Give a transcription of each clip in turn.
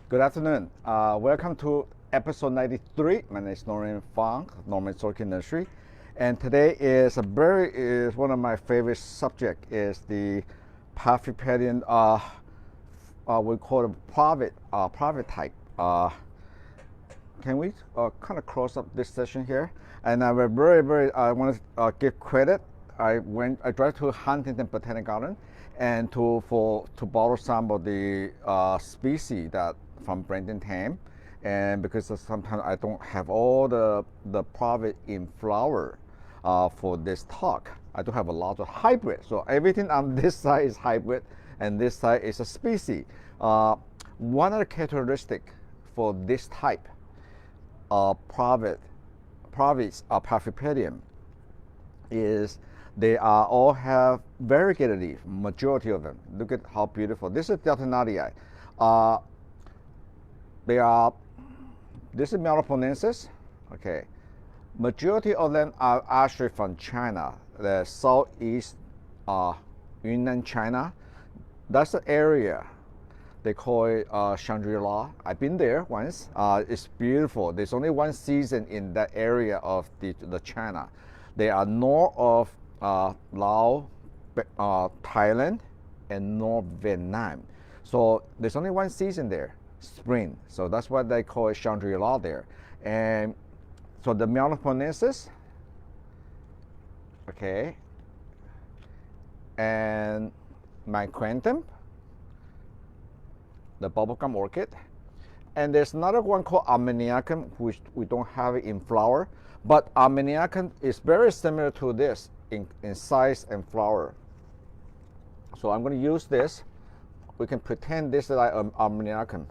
Good afternoon. Welcome to episode 93. My name is Norman Fang, Norman Orchid Nursery, and today is one of my favorite subject is the Paphiopedilum. We call it private type. Can we kind of close up this session here? And I want to give credit. I drive to Huntington Botanic Garden and to borrow some of the species that from Brandon Tam, and because sometimes I don't have all the private in flower for this talk. I do have a lot of hybrid, so everything on this side is hybrid and this side is a species. One of the characteristic for this type of private Paphiopedilum is they all have variegated leaf, majority of them. Look at how beautiful. This is Deltanarii. This is Melanoponensis. Okay. Majority of them are actually from China, the southeast Yunnan, China. That's the area they call it Shangri-La. I've been there once. It's beautiful. There's only one season in that area of the China. They are north of Laos, Thailand, and North Vietnam. So there's only one season there, spring. So that's why they call it Shangri-La there. And so the Melanoponensis, okay, and Micranthum, the bubblegum orchid, and there's another one called Armeniacum, which we don't have it in flower, but Armeniacum is very similar to this in size and flower. So I'm going to use this. We can pretend this is like Armeniacum.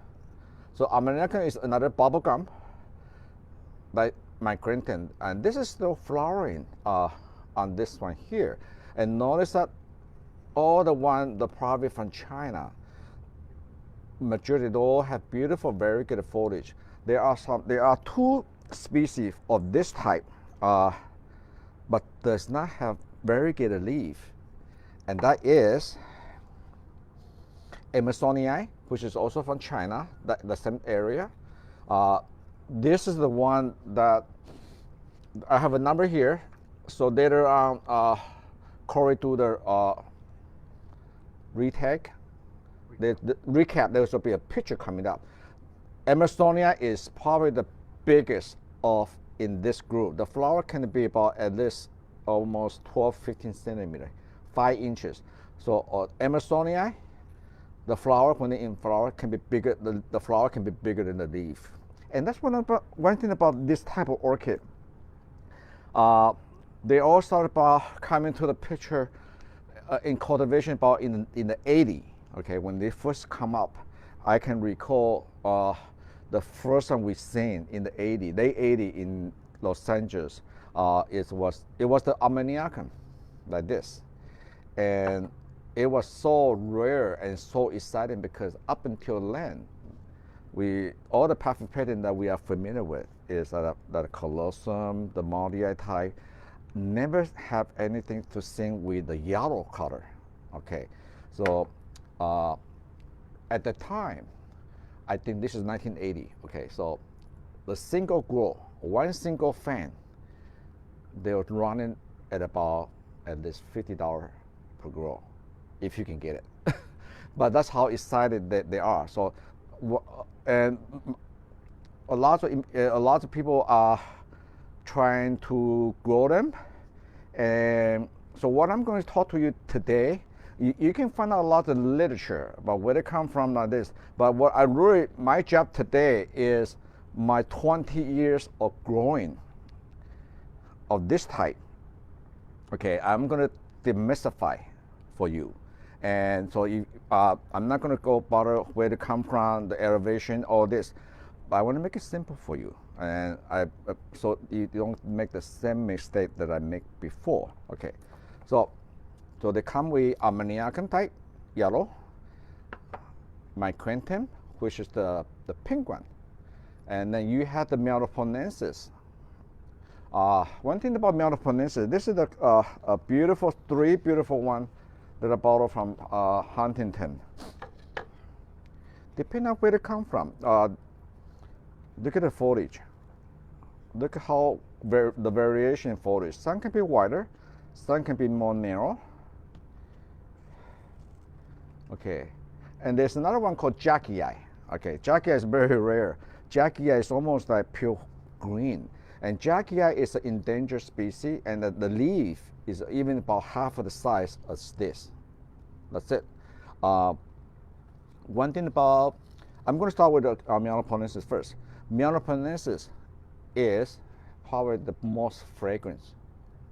So Armeniacum is another bubblegum, like Micranthum, and this is still flowering on this one here. And notice that all the private from China, majority they all have beautiful variegated foliage. There are two species of this type, but does not have variegated leaf, and that is Amazonii, which is also from China, the same area. This is the one that I have a number here. So later on, Corey do the recap, there will be a picture coming up. Amazonia is probably the biggest in this group. The flower can be about at least almost 12-15 centimeters, 5 inches. So Amazonia, the flower, when they're in flower, can be bigger. The flower can be bigger than the leaf. And that's one thing about this type of orchid. They all started about coming to the picture in cultivation about in the 80s. Okay, when they first come up, I can recall the first time we seen in the 80s, late 80s in Los Angeles. It was the Armeniacum, like this, and it was so rare and so exciting because up until then, all the Paphiopedilum that we are familiar with is that colossum, the Maurii type, never have anything to sing with the yellow color. Okay, so at the time, I think this is 1980. Okay, so the single grow, one single fan, they were running at about at least $50 per grow, if you can get it. But that's how excited they are. So, and a lot of people are trying to grow them. And so what I'm going to talk to you today, you can find out a lot of literature about where they come from like this. But my job today is my 20 years of growing of this type. Okay, I'm going to demystify for you. And so I'm not going to go bother where they come from, the elevation, all this. But I want to make it simple for you, and so you don't make the same mistake that I made before. Okay, so they come with Armeniacum type, yellow, Micranthum, which is the pink one, and then you have the Melanoponensis. One thing about Melanoponensis, this is a beautiful, three beautiful one that I borrowed from Huntington. depending on where they come from. Look at the foliage. Look at how the variation in foliage. Some can be wider, some can be more narrow. Okay, and there's another one called Jackie Eye. Okay, Jackie Eye is very rare. Jackie Eye is almost like pure green. And Jackie Eye is an endangered species, and the leaf is even about half of the size as this. That's it. One thing about, I'm going to start with Mealoponensis first. Mealoponensis is probably the most fragrant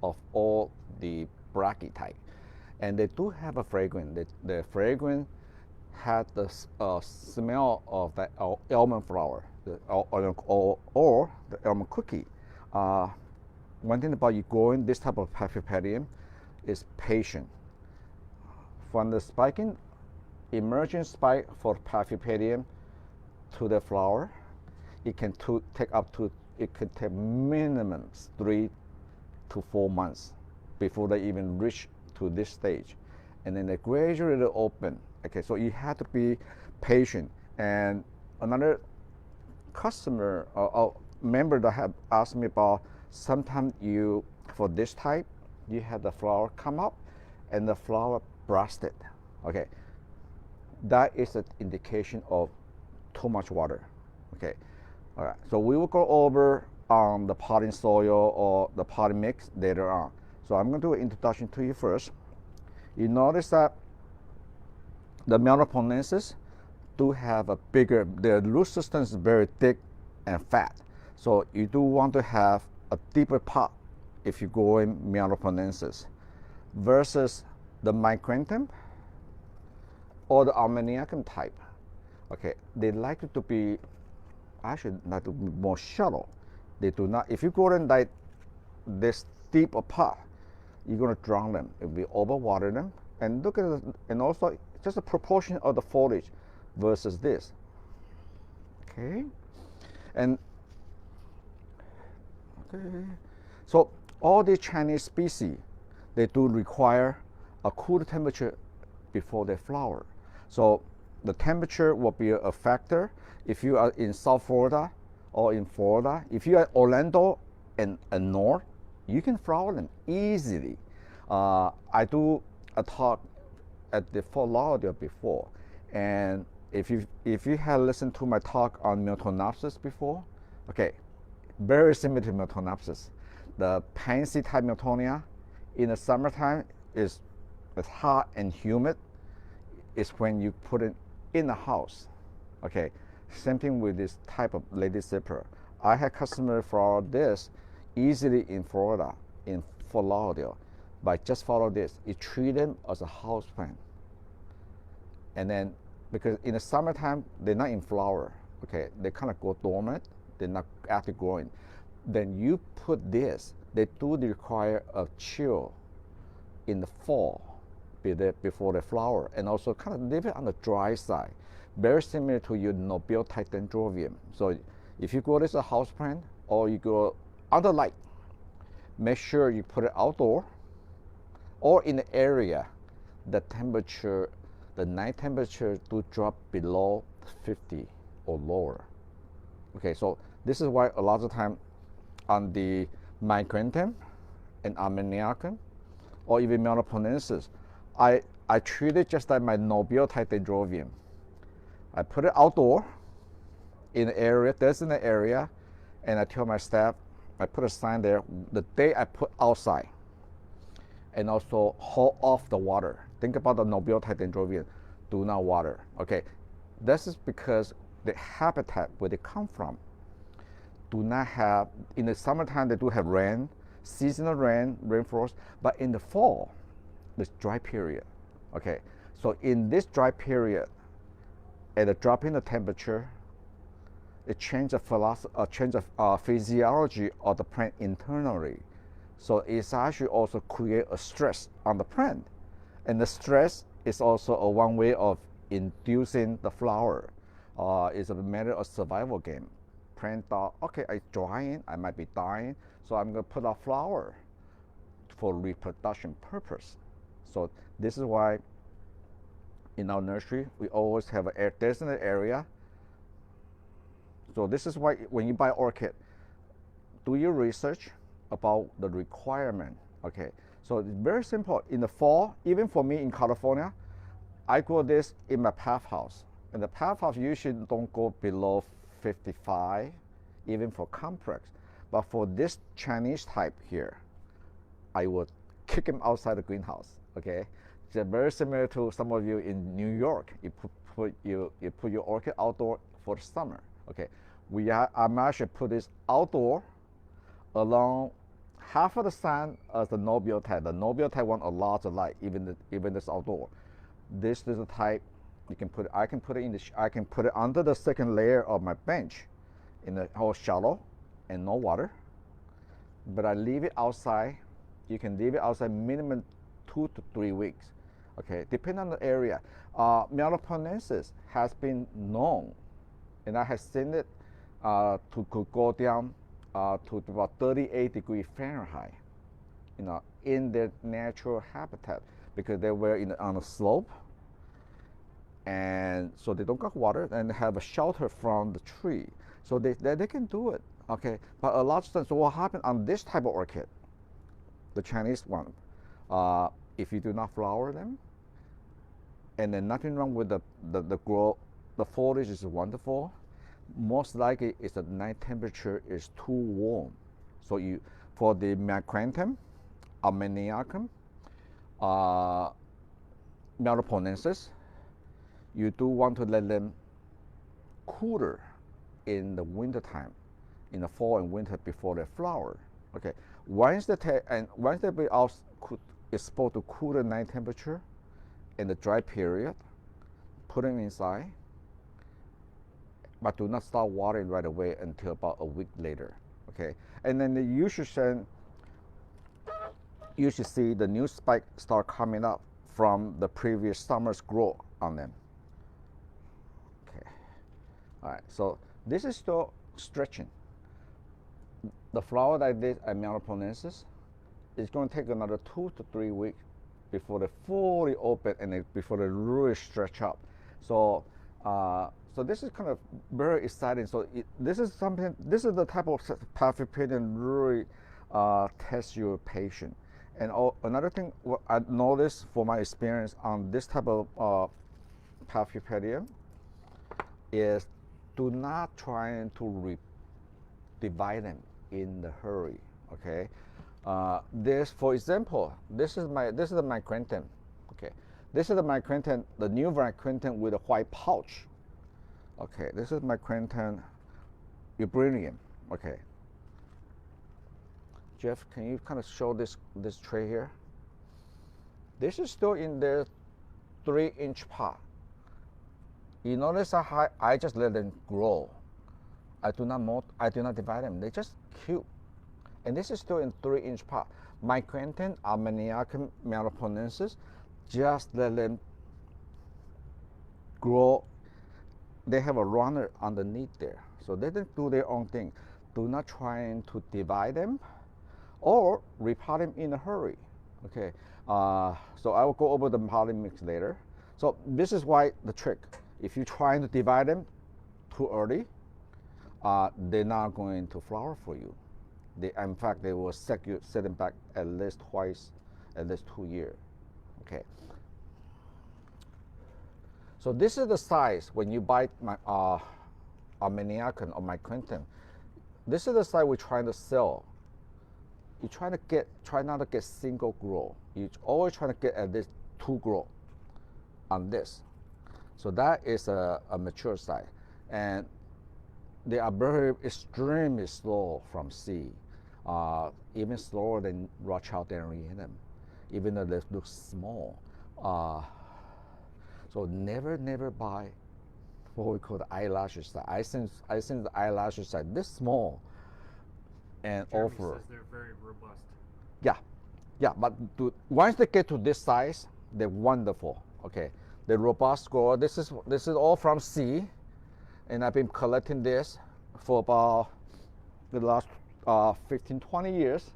of all the brachytype. And they do have a fragrance. The fragrance had the smell of the almond flower, or the almond cookie. One thing about you growing this type of Paphiopedilum is patient. From the spiking, emerging spike for Paphiopedilum to the flower, it can it could take minimum 3 to 4 months before they even reach to this stage, and then they gradually open. Okay, so you have to be patient. And another customer or member that have asked me about, sometimes for this type, you have the flower come up and the flower busted. Okay, that is an indication of too much water. Okay, all right. So we will go over on the potting soil or the potting mix later on. So I'm going to do an introduction to you first. You notice that the Mealoponensis do have a bigger, their root system is very thick and fat. So you do want to have a deeper pot if you go in Mealoponensis versus the Micranthum or the Armeniacum type. Okay, they like it to be, actually like to be more shallow. They do not, if you go in like this deep a pot, you're going to drown them. If we overwater them, and look at it, and also just a proportion of the foliage versus this. Okay, and okay, so all the Chinese species, they do require a cool temperature before they flower. So the temperature will be a factor. If you are in South Florida or in Florida, if you are Orlando and north, you can flower them easily. I do a talk at the Fort Lauderdale before, and if you have listened to my talk on Miltonopsis before, okay, very similar to Miltonopsis. The pansy type Miltonia in the summertime is hot and humid. Is when you put it in the house. Okay, same thing with this type of lady zipper. I had customers for this easily in Florida, in Fort Lauderdale, but just follow this. You treat them as a house plant, and then because in the summertime they're not in flower. Okay, they kind of go dormant. They're not actively growing. Then you put this. They do require a chill in the fall before they flower, and also kind of leave it on the dry side. Very similar to your Nobile type Dendrobium. So if you grow this as a house plant or you grow under light, make sure you put it outdoor or in the area the temperature, the night temperature do drop below 50 or lower. Okay, so this is why a lot of time on the Micranthum and Armeniacum or even Mealoponensis, I treat it just like my Nobile type Dendrobium. I put it outdoor in the area, designated area, and I tell my staff, I put a sign there, the day I put outside, and also hold off the water. Think about the Nobile type Dendrobium, do not water. Okay, this is because the habitat where they come from do not have, in the summertime they do have rain, seasonal rain, rainfalls, but in the fall, this dry period. Okay, so in this dry period, at a drop in the temperature, it changes the physiology of the plant internally. So it's actually also create a stress on the plant. And the stress is also a one way of inducing the flower. It's a matter of survival game. Plant thought, okay, I'm drying, I might be dying, so I'm gonna put out flower for reproduction purpose. So this is why in our nursery, we always have a designated area. So this is why when you buy orchid, do your research about the requirement. Okay, so it's very simple. In the fall, even for me in California, I grow this in my path house. And the path house usually don't go below 55, even for complex. But for this Chinese type here, I would kick him outside the greenhouse. Okay, it's very similar to some of you in New York. You put your orchid outdoor for the summer. Okay, I'm actually put this outdoor along half of the sun as the no-bill type. The no-bill type want a lot of light, even this outdoor. This is the type you can put. I can put it under the second layer of my bench, in the whole shallow, and no water. But I leave it outside. You can leave it outside minimum 2 to 3 weeks. Okay, depending on the area. Meloponensis has been known, and I have seen it to go down to about 38 degrees Fahrenheit, in their natural habitat, because they were on a slope, and so they don't got water and have a shelter from the tree, so they can do it. Okay, but a lot of times, so what happened on this type of orchid, the Chinese one, if you do not flower them, and then nothing wrong with the growth, the foliage is wonderful. Most likely is the night temperature is too warm. So for the Macranthum, Armeniacum, Meloponensis, you do want to let them cooler in the winter time, in the fall and winter before they flower. Okay, once they be exposed to cooler night temperature in the dry period, put them inside, but do not start watering right away until about a week later. Okay, and then you should see the new spike start coming up from the previous summer's growth on them. Okay, all right, so this is still stretching. The flower like this at Meloponensis is going to take another 2 to 3 weeks before they fully open and before they really stretch up. So so this is kind of very exciting. So this is the type of Paphiopedilum really test your patient. And another thing what I noticed for my experience on this type of Paphiopedilum is do not try to divide them in the hurry. Okay, this, for example, this is the Macranthum. Okay, this is the Macranthum, the new Macranthum with a white pouch. Okay, this is Macranthum Eubrinium. Okay, Jeff, can you kind of show this tray here? This is still in their 3-inch pot. You notice how I just let them grow. I do not divide them. They're just cute. And this is still in 3-inch pot. Macranthum Armeniacum Meloponensis, just let them grow. They have a runner underneath there, so they can do their own thing. Do not try to divide them or repot them in a hurry. Okay, so I will go over the potting mix later. So this is why the trick. If you're trying to divide them too early, they're not going to flower for you. In fact, they will set them back at least twice, at least 2 years. Okay. So this is the size when you buy my Armeniacum or Macranthum. This is the size we're trying to sell. You try not to get single grow. You always try to get at least 2 grow on this. So that is a mature size, and they are very extremely slow from seed, even slower than Rothschild and Rhiannon, even though they look small. So never buy what we call the eyelashes size. I think the eyelashes size this small and Jeremy offer. says they're very robust. Yeah, but once they get to this size, they're wonderful. Okay, the robust grower. This is all from seed, and I've been collecting this for about the last 15-20 years.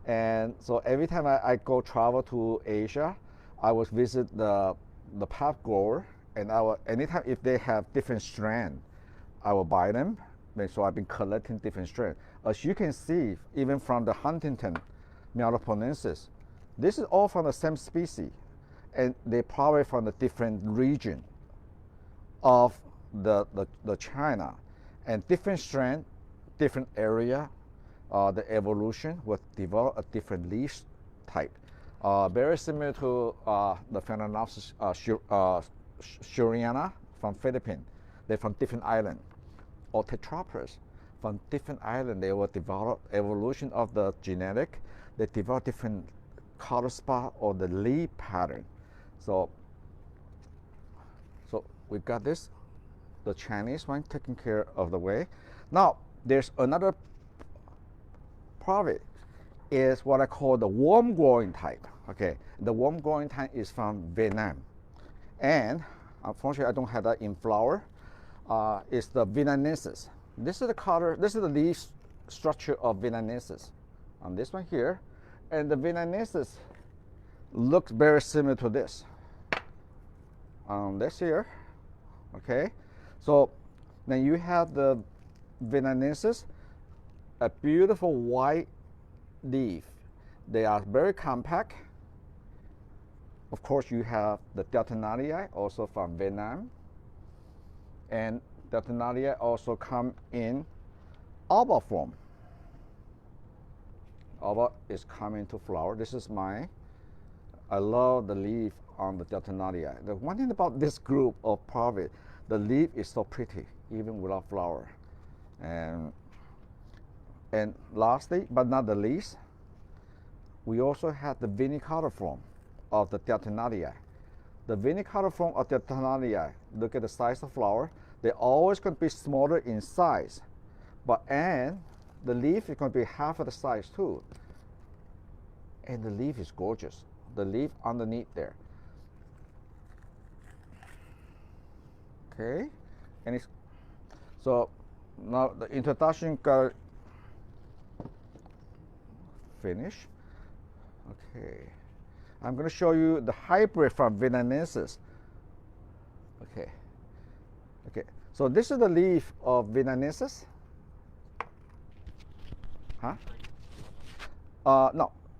And so every time I go travel to Asia, I would visit the the pop grower, and I will, anytime if they have different strand, I will buy them. And so I've been collecting different strands. As you can see, even from the Huntington Meloponensis, this is all from the same species, and they probably from the different region of the China, and different strand, different area, the evolution will develop a different leaf type. Very similar to the Phalaenopsis shuriana from Philippines. They're from different island. Or Tetrapus from different island, they will develop evolution of the genetic. They develop different color spot or the leaf pattern. So we got this, the Chinese one taking care of the way. Now there's another private is what I call the warm growing type. Okay, the warm growing type is from Vietnam, and unfortunately I don't have that in flower. Is the Vietnamese. This is the color, this is the leaf structure of Vietnamese on this one here, and the Vietnamese looks very similar to this on this here. Okay, so then you have the Vietnamese, a beautiful white leaf. They are very compact. Of course, you have the Deltanarii also from Vietnam, and Deltanarii also come in alba form. Alba is coming to flower. This is I love the leaf on the Deltanarii. The one thing about this group of Parvis, the leaf is so pretty, even without flower. And lastly, but not the least, we also have the vinicariform of the Deltanarii. The vinicariform of the Deltanarii, look at the size of flower. They're always going to be smaller in size, and the leaf is going to be half of the size too. And the leaf is gorgeous. The leaf underneath there. Okay, and so now the introduction got finished. Okay, I'm going to show you the hybrid from Vietnamese. Okay. Okay, so this is the leaf of Vietnamese. Huh?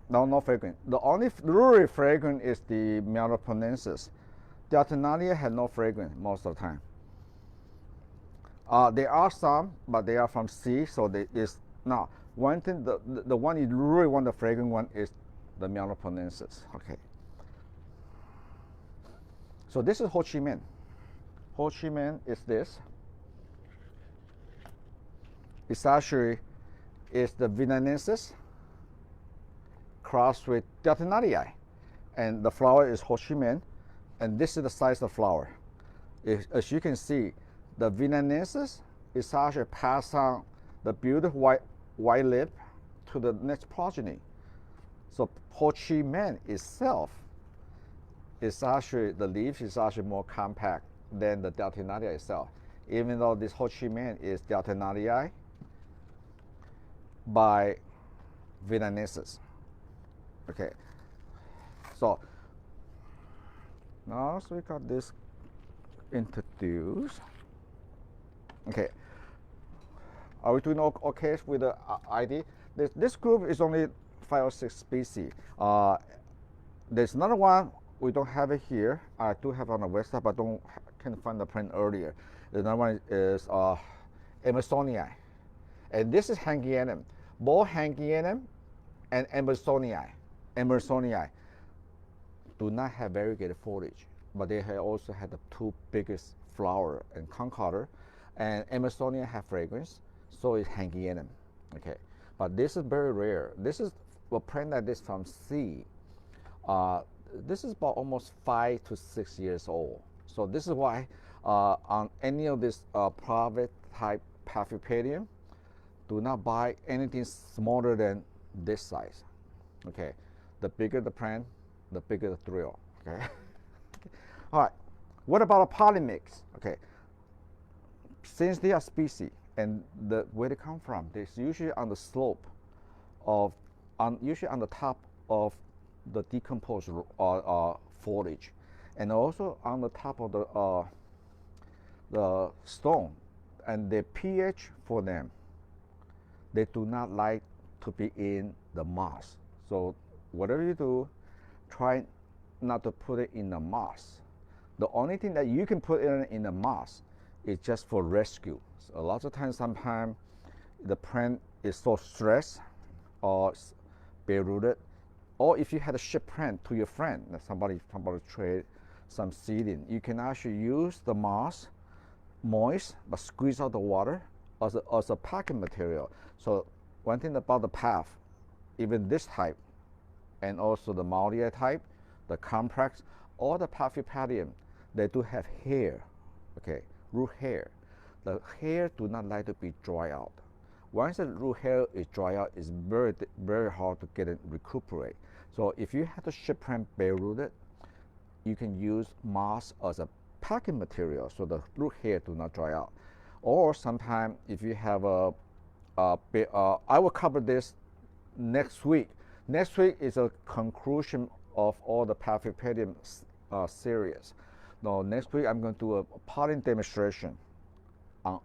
No fragrance. The only really fragrant is the Meloponensis. The Deltanarii had no fragrance most of the time. There are some, but they are from sea, so they is now one thing. The one you really want, the fragrant one, is the Meloponensis. Okay. So this is Ho Chi Minh. Ho Chi Minh is this. It's actually is the Vietnamese crossed with Deltanarii, and the flower is Ho Chi Minh, and this is the size of flower. As you can see, the Vietnamese is actually passed on the beautiful white lip to the next progeny. So Ho Chi Minh itself is actually, the leaf is actually more compact than the Deltanarii itself, even though this Ho Chi Minh is Deltanarii by Vietnamese. Okay, so now we got this introduced. Okay, are we doing okay with the ID? This group is only 5 or 6 species. There's another one. We don't have it here. I do have on the website, but can't find the print earlier. Another one is Emersonii, and this is Hangianum. Both Hangianum and Emersonii do not have variegated foliage, but they also have the 2 biggest flower and concolor. And Emersonii have fragrance, so is Hangianum. Okay, but this is very rare. This is a plant like this from sea. This is about almost 5 to 6 years old. So this is why on any of this private type Paphiopedilum, do not buy anything smaller than this size. Okay, the bigger the plant, the bigger the thrill. Okay. All right. What about a polymix? Okay. Since they are species and where they come from, they're usually on the slope of, usually on the top of the decomposed foliage, and also on the top of the stone, and the pH for them, they do not like to be in the moss. So whatever you do, try not to put it in the moss. The only thing that you can put in the moss is just for rescue. So a lot of times, sometimes the plant is so stressed or bare rooted, or if you had a ship plant to your friend, that somebody trade some seeding, you can actually use the moss, moist, but squeeze out the water as a packing material. So one thing about the Paph, even this type, and also the multi type, the complex, or the Paphiopedilum, they do have hair, okay, root hair. The hair do not like to be dry out. Once the root hair is dry out, it's very hard to get it recuperate. So if you have the ship plant bare rooted, you can use moss as a packing material so the root hair do not dry out. Or sometimes if you have I will cover this next week. Next week is a conclusion of all the Paphiopedilum series. Now next week I'm going to do a potting demonstration on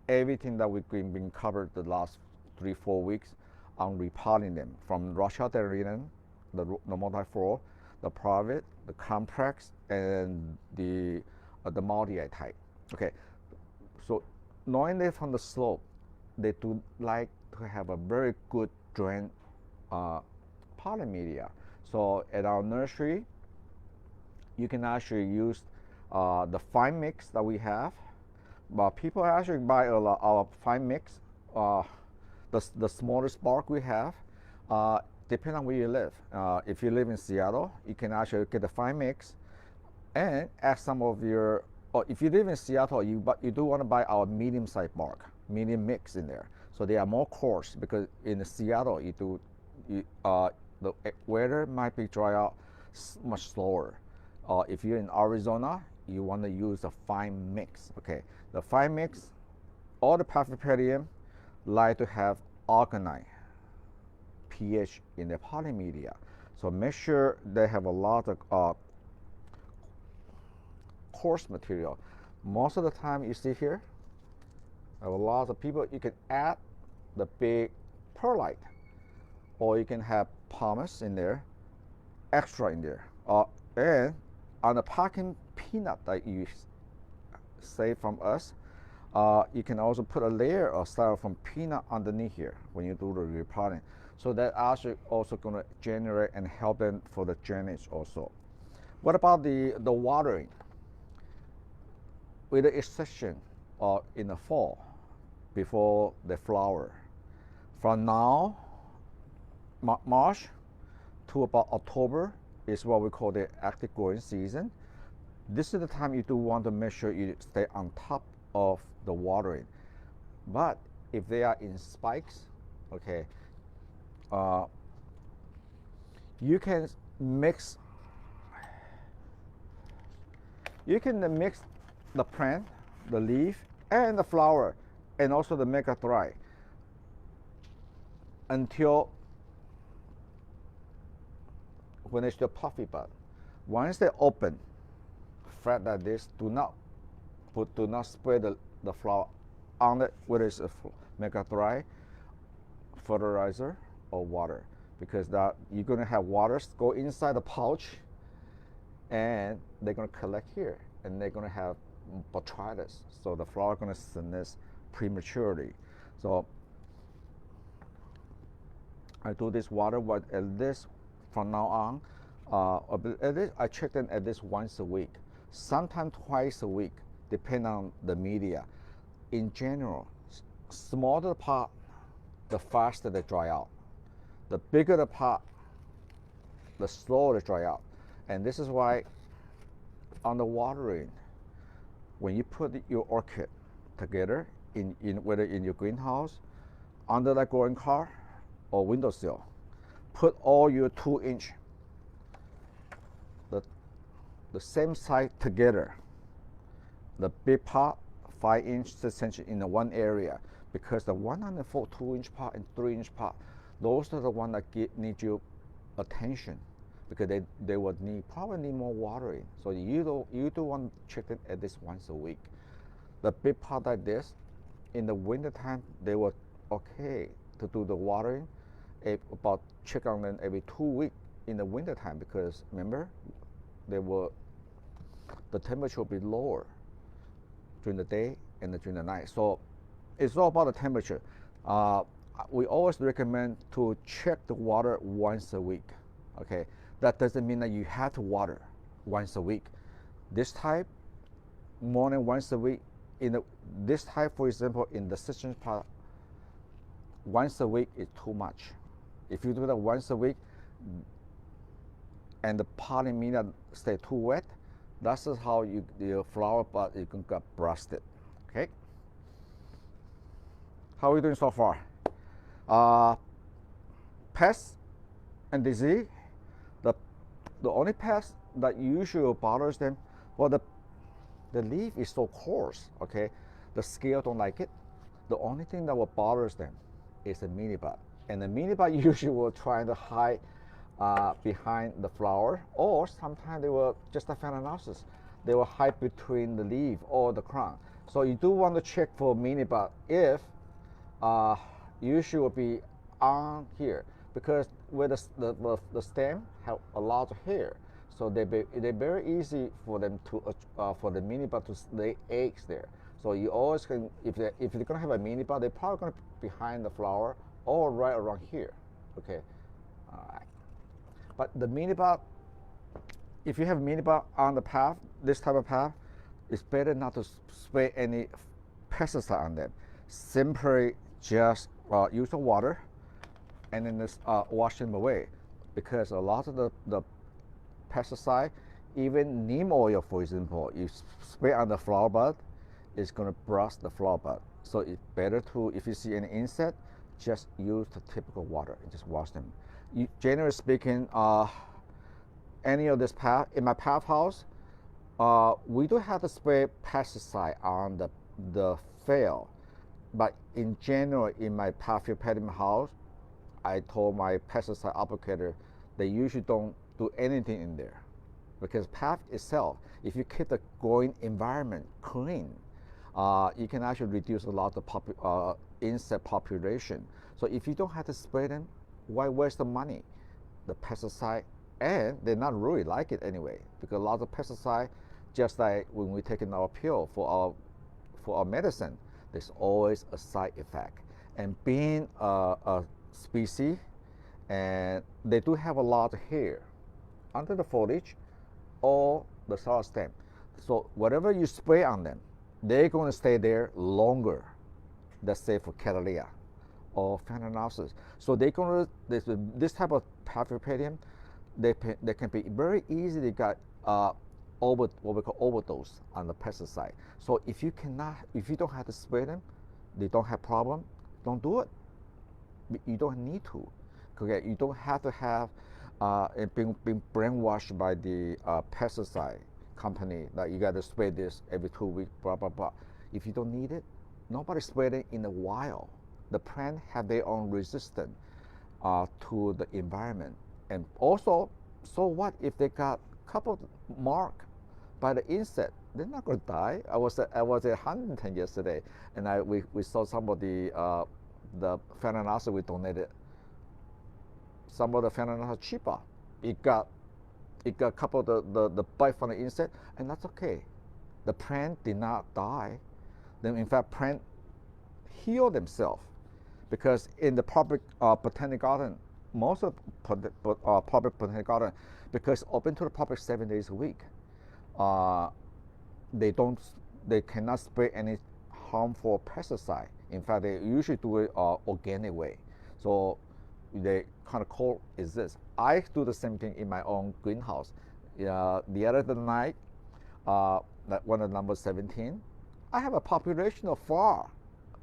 everything that we've been covered the last 3-4 weeks on repotting them, from Russia Delirium, the multi-floor, the private, the complex, and the multi-type. Okay, so knowing that from the slope, they do like to have a very good drain pollen media. So at our nursery, you can actually use the fine mix that we have. But people actually buy our fine mix, the smallest bark we have, depending on where you live. If you live in Seattle, you can actually get the fine mix and add some of your, or if you live in Seattle, you do want to buy our medium-sized bark, medium mix in there. So they are more coarse, because in Seattle, the weather might be dry out much slower. If you're in Arizona, you want to use a fine mix. Okay, the fine mix, all the Paphiopedilum like to have alkaline pH in their pollen media. So make sure they have a lot of coarse material. Most of the time you see here, a lot of people, you can add the big perlite, or you can have pumice in there, extra in there. And on the packing peanut that you save from us, you can also put a layer of styrofoam peanut underneath here when you do the repotting. So that actually also going to generate and help them for the drainage also. What about the watering? With the exception of in the fall, before they flower. From now, March to about October is what we call the active growing season. This is the time you do want to make sure you stay on top of the watering. But if they are in spikes, okay, you can mix the plant, the leaf, and the flower, and also the make it dry until when it's the puffy bud. Once they open, flat like this, do not spray the flower on it, whether it's a make it dry, fertilizer, or water, because that you're going to have water go inside the pouch, and they're going to collect here, and they're going to have botrytis, so the flower is going to senesce prematurely. So I do this water at least from now on. At least I check them at least once a week, sometimes twice a week, depending on the media. In general, smaller the pot, the faster they dry out. The bigger the pot, the slower they dry out. And this is why on the watering, when you put your orchid together, whether in your greenhouse, under the growing car, or windowsill, put all your 2-inch, the same size together. The big pot, 5-inch, 6-inch in the one area, because the 104 2-inch pot and 3-inch pot, those are the ones that need your attention because they would probably need more watering. So you do want to check it at least once a week. The big part like this, in the wintertime, they were okay to do the watering, about check on them every 2 weeks in the wintertime, because remember, the temperature will be lower during the day and during the night. So it's all about the temperature. We always recommend to check the water once a week. Okay, that doesn't mean that you have to water once a week. This type, more than once a week. This type, for example, in the citron part, once a week is too much. If you do that once a week and the potting media stay too wet, that's how your flower bud is going to get busted. Okay. How are we doing so far? Pest and disease. The only pest that usually bothers them, well, the leaf is so coarse. Okay, the scale don't like it. The only thing that will bother them is the minibud, and the minibud usually will try to hide behind the flower, or sometimes they will just a Phalaenopsis. They will hide between the leaf or the crown. So you do want to check for minibud if usually will be on here, because where the stem have a lot of hair, so they're very easy for them to for the minibud to lay eggs there. So you always can, if they're gonna have a minibud, they're probably gonna be behind the flower or right around here. Okay, all right. But the minibud, if you have minibud on the path, this type of path, it's better not to spray any pesticide on them. Simply just use the water and then just wash them away, because a lot of the pesticide, even neem oil, for example, you spray on the flower bud, it's going to burst the flower bud. So it's better to, if you see any insect, just use the typical water and just wash them. Generally speaking, any of this path, in my path house, we do have to spray pesticide on the fail, but in general, in my Paphiopedilum house, I told my pesticide applicator they usually don't do anything in there, because path itself, if you keep the growing environment clean, you can actually reduce a lot of insect population. So if you don't have to spray them, why waste the money? The pesticide, and they're not really like it anyway, because a lot of pesticide, just like when we take in our pill for our medicine, there's always a side effect. And being a species, and they do have a lot of hair under the foliage or the soil stem. So whatever you spray on them, they're going to stay there longer. Let's say for Cattleya or Phalaenopsis. So they're going to, this type of Paphiopedilum, they can be very easily got what we call overdose on the pesticide. So if you don't have to spray them, they don't have problem, don't do it. You don't need to. Okay, you don't have to have being brainwashed by the pesticide company that you got to spray this every 2 weeks, blah blah blah. If you don't need it, nobody sprayed it in the wild. The plant have their own resistance to the environment, and also, so what if they got a couple mark by the insect? They're not going to die. I was at Huntington yesterday, and we saw some of the Phalaenopsis we donated. Some of the Phalaenopsis cheaper. It got a couple of the bite from the insect, and that's okay. The plant did not die. Then in fact, plant heal themselves, because in the public botanic garden, most of public botanic garden, because open to the public 7 days a week, they cannot spray any harmful pesticide. In fact, they usually do it organic way. So they kind of coexist. I do the same thing in my own greenhouse. The other night, one of number 17, I have a population of frog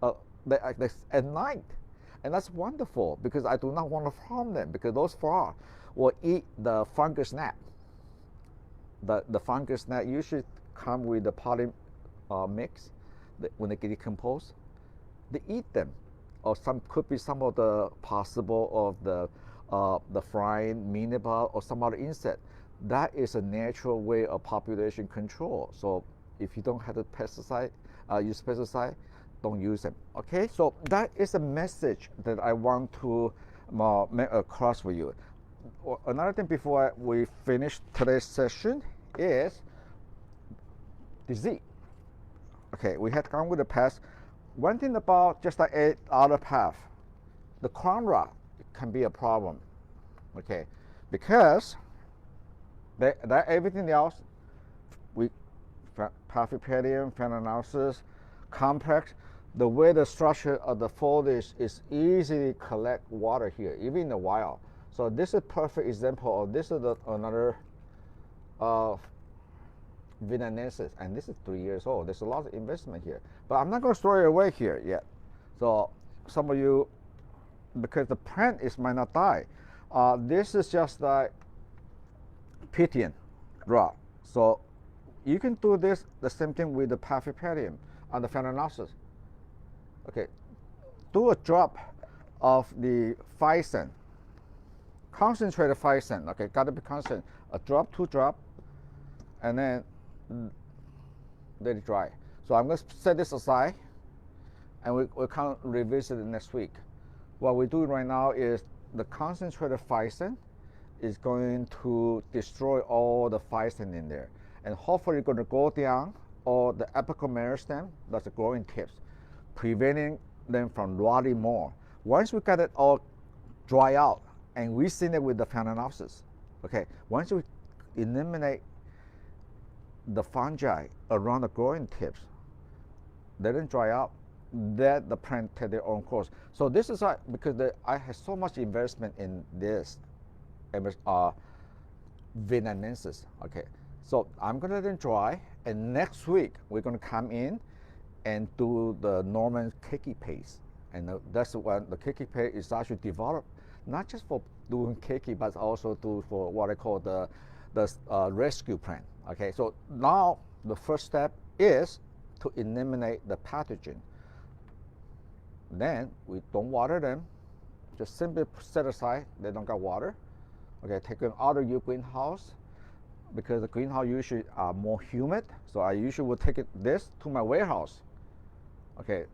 at night, and that's wonderful, because I do not want to harm them, because those frogs will eat the fungus gnat. The fungus gnat usually come with the pollen mix. When they get decomposed, they eat them, or could be some of the possible of the the flying minibug or some other insect. That is a natural way of population control. So if you don't have the pesticide, use pesticide, don't use them. Okay, so that is a message that I want to make across for you. Another thing before we finish today's session is disease. Okay, we had gone with the pest. One thing about just like any other pest, the crown rot can be a problem. Okay, because that everything else, we Paphiopedilum phalaenopsis complex, the way the structure of the foliage is easily collect water here, even in the wild. So this is a perfect example of this is another Vietnamese, and this is 3 years old. There's a lot of investment here, but I'm not going to throw it away here yet. So some of you, because the plant might not die. This is just like Repotting Rot. So you can do this the same thing with the Paphiopedilum and the phalaenopsis. Okay, do a drop of the 5-cent, concentrated 5-cent. Okay, got to be constant. A drop, 2 drop, and then let it dry. So I'm going to set this aside, and we'll kind of revisit it next week. What we're doing right now is the concentrated 5-cent is going to destroy all the 5-cent in there, and hopefully going to go down all the apical meristem, that's the growing tips, preventing them from rotting more. Once we got it all dry out, and we seen it with the phalaenopsis, okay, once we eliminate the fungi around the growing tips, they didn't dry out, let the plant take their own course. So this is because I have so much investment in this Vietnamese. Okay, so I'm gonna let them dry, and next week we're gonna come in and do the Norman cakey paste, and that's when the cakey paste is actually developed not just for doing cakey, but also for what I call the rescue plant. Okay, so now the first step is to eliminate the pathogen. Then we don't water them, just simply set aside, they don't got water. Okay, take them out of your greenhouse, because the greenhouse usually are more humid, so I usually will take this to my warehouse. Okay,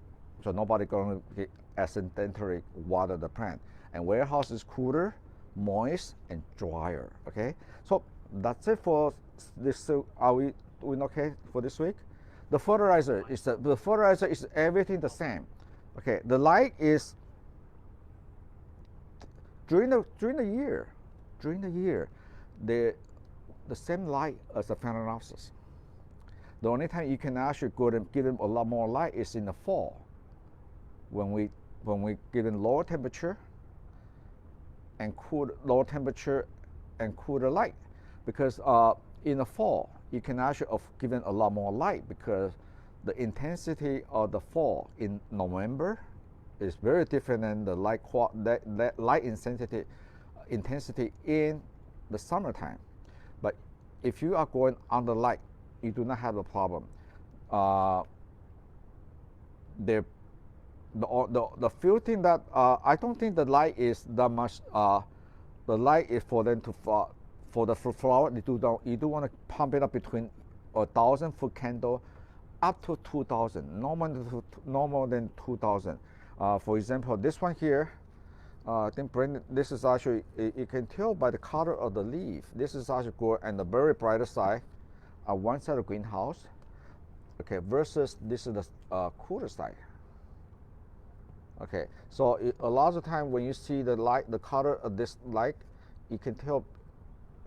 so nobody going to accidentally water the plant. And warehouse is cooler, moist, and drier. Okay, so that's it for this. Are we doing okay for this week? The fertilizer is everything the same. Okay, the light is during the year, the same light as the phalaenopsis. The only time you can actually go and give them a lot more light is in the fall, when we give them lower temperature and cool the light, because in the fall you can actually give them a lot more light, because the intensity of the fall in November is very different than the light intensity in the summertime. But if you are going under light, you do not have a problem. The few thing that I don't think the light is that much. The light is for them to for the fruit flower. You do want to pump it up between 1,000-foot candle up to 2,000. No more than 2,000. For example, this one here. I think this is actually, you can tell by the color of the leaf. This is actually good, and the very brighter side, one side of greenhouse. Okay, versus this is the cooler side. Okay, so a lot of the time when you see the light, the color of this light, you can tell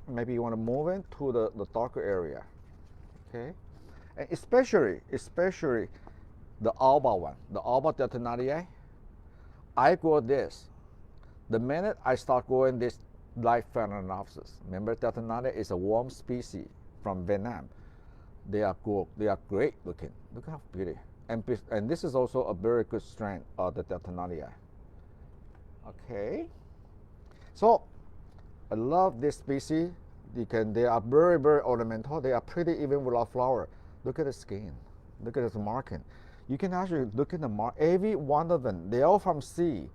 maybe you want to move it to the darker area. Okay, and especially the alba one, the alba deltonii. I grow this. The minute I start growing this light phalaenopsis, remember deltonii is a warm species from Vietnam. They are great looking. Look how pretty. And this is also a very good strain of the deltonii. Okay. So I love this species. They are very, very ornamental. They are pretty even without flower. Look at the skin. Look at this marking. You can actually look at the mark. Every one of them, they are all from sea.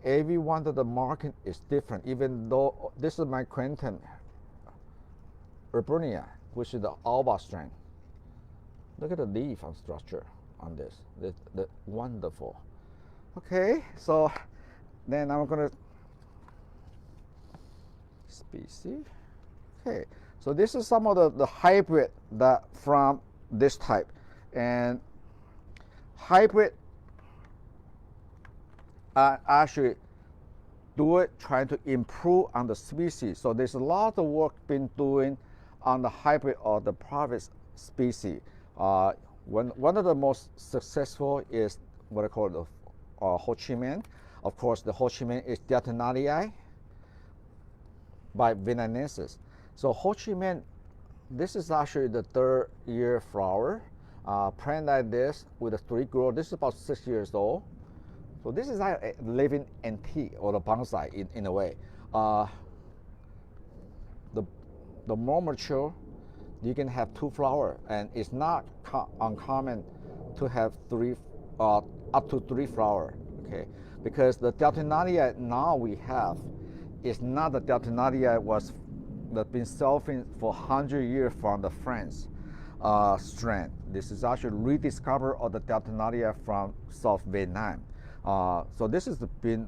every one of the marking is different, even though this is my Quentin Urburnia, which is the alba strain. Look at the leaf and structure on this. That's wonderful. Okay, so then I'm gonna species. Okay, so this is some of the hybrid that from this type, and hybrid actually do it trying to improve on the species. So there's a lot of work been doing on the hybrid or the Parvis species. One of the most successful is what I call the Ho Chi Minh. Of course, the Ho Chi Minh is Deltinarii by Vietnamese. So Ho Chi Minh, this is actually the 3rd year flower. Plant like this with a 3 grow. This is about 6 years old. So this is like a living antique or the bonsai in a way. The more mature, you can have 2 flowers, and it's not uncommon to have up to 3 flowers. Okay, because the Deltinarii now we have is not the Deltinarii was that been selling for 100 years from the French strain. This is actually rediscovered of the Deltinarii from South Vietnam. So this has been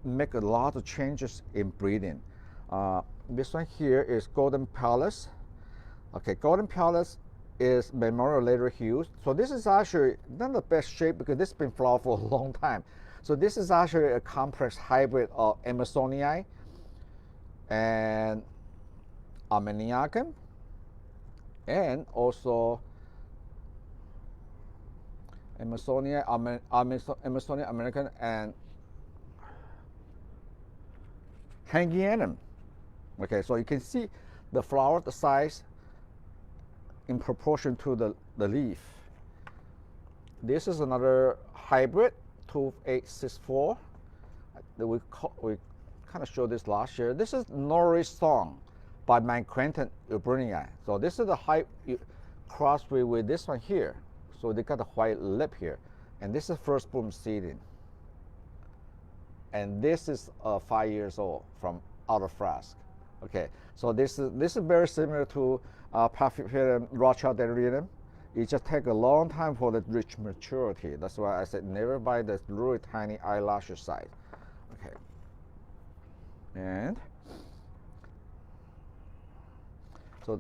make a lot of changes in breeding. This one here is Golden Palace. Okay, Golden Palace is Memorial later hues. So this is actually not the best shape because this has been flowered for a long time. So this is actually a complex hybrid of Amazonii and Armeniacum, and also Amazonia, American, and Hangianum. Okay, so you can see the flower, the size in proportion to the leaf. This is another hybrid, 2864. We kind of showed this last year. This is Norway Song by my Quentin Urburnia. So this is the crossbreed with this one here. So they got a white lip here, and this is first bloom seeding. And this is 5 years old from out of flask. Okay, so this is very similar to Paphiopedilum Rot. It just takes a long time for the rich maturity. That's why I said never buy the really tiny eyelash size. Okay, and so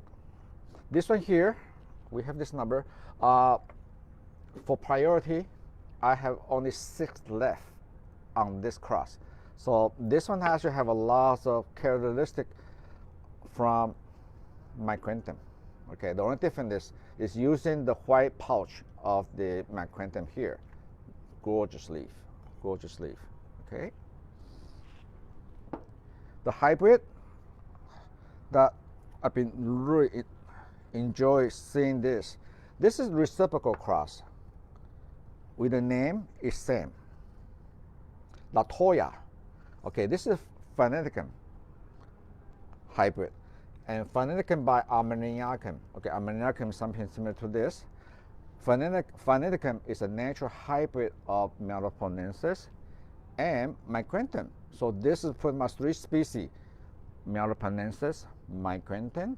this one here, we have this number. For priority, I have only 6 left on this cross. So this one actually have a lot of characteristic from my Quentin. Okay, the only difference is using the white pouch of the my Quentin here. Gorgeous leaf, gorgeous leaf. Okay. The hybrid that I've been really enjoy seeing this. This is reciprocal cross. With the name is same. Latoya. Okay, this is Phoneticum hybrid, and Phoneticum by Armeniacum. Okay, Armeniacum is something similar to this. Phoneticum is a natural hybrid of Meloponensis and my Quentin. So this is pretty much 3 species: Meloponensis, my Quentin,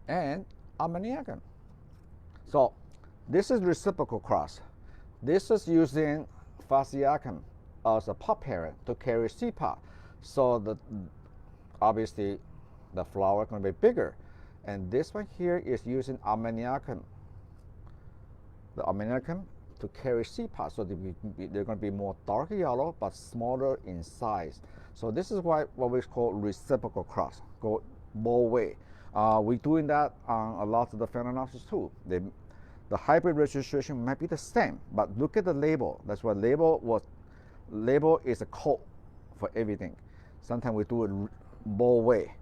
and Armeniacum. So this is reciprocal cross. This is using Phaseacum as a pop parent to carry seed pod. So obviously the flower is going to be bigger. And this one here is using Armeniacum, the Armeniacum, to carry seed pod. So they're going to be more dark yellow but smaller in size. So this is what we call reciprocal cross. Go both way. We're doing that on a lot of the Phalaenopsis too. The hybrid registration might be the same, but look at the label. That's what label is a code for everything. Sometimes we do it both way,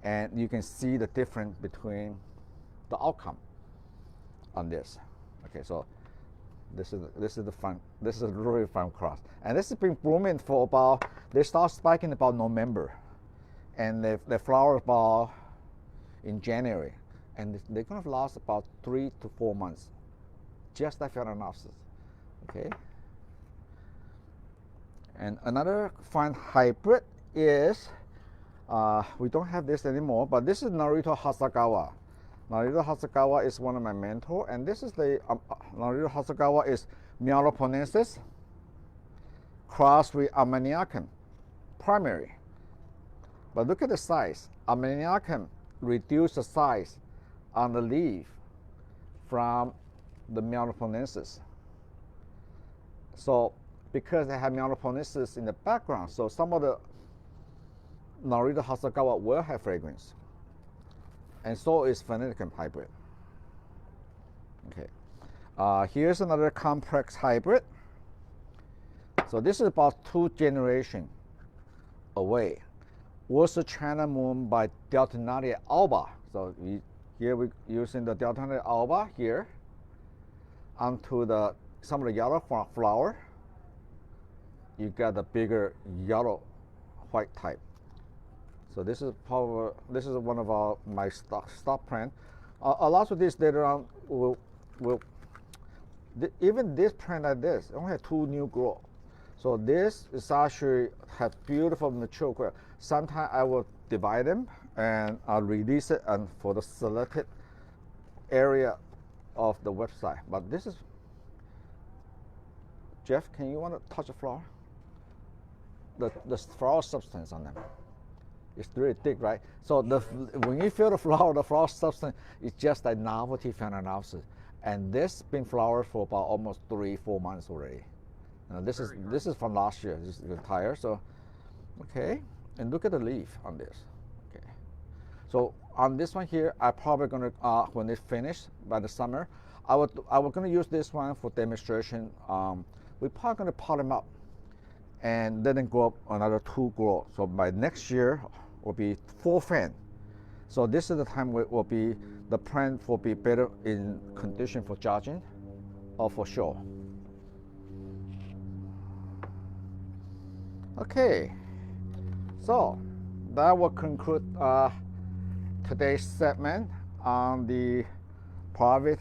and you can see the difference between the outcome on this. Okay, so this is the fun. This is a really fun cross, and this has been blooming for about. They start spiking about November, and they flower about in January, and they're going to last about 3 to 4 months, just like Phalaenopsis. Okay, And another fine hybrid is, we don't have this anymore, but this is Narito Hasagawa. Narito Hasagawa is one of my mentors, and this is the Narito Hasagawa is Mealoponensis crossed with Armeniacum primary. But look at the size. Armeniacum reduced the size on the leaf from the Mealoponensis. So because they have Mealoponensis in the background, so some of the Narito Hasagawa will have fragrance. And so is Phoenicum hybrid. Okay. Here's another complex hybrid. So this is about 2 generations away. Was a China Moon by Deltinaria alba. So here we're using the Deltinaria alba here onto some of the yellow flower. You got the bigger yellow white type. So this is one of my stock plant. A lot of this later on even this plant like this only have 2 new growth. So this is actually have beautiful mature growth. Sometimes I will divide them and I'll release it and for the selected area of the website. But this is, Jeff, can you want to touch the flower? The flower substance on them. It's really thick, right? So when you feel the flower substance is just a novelty Phalaenopsis. And this been flowered for about almost 3-4 months already. Now this is from last year. This is entire. So, okay, and look at the leaf on this. Okay, so on this one here, I'm probably gonna when it's finished by the summer, I was gonna use this one for demonstration. We're probably gonna pot them up and let them grow up another 2 grow. So by next year will be 4 fan. So this is the time will be the plant will be better in condition for judging or for show. Okay, so that will conclude today's segment on the private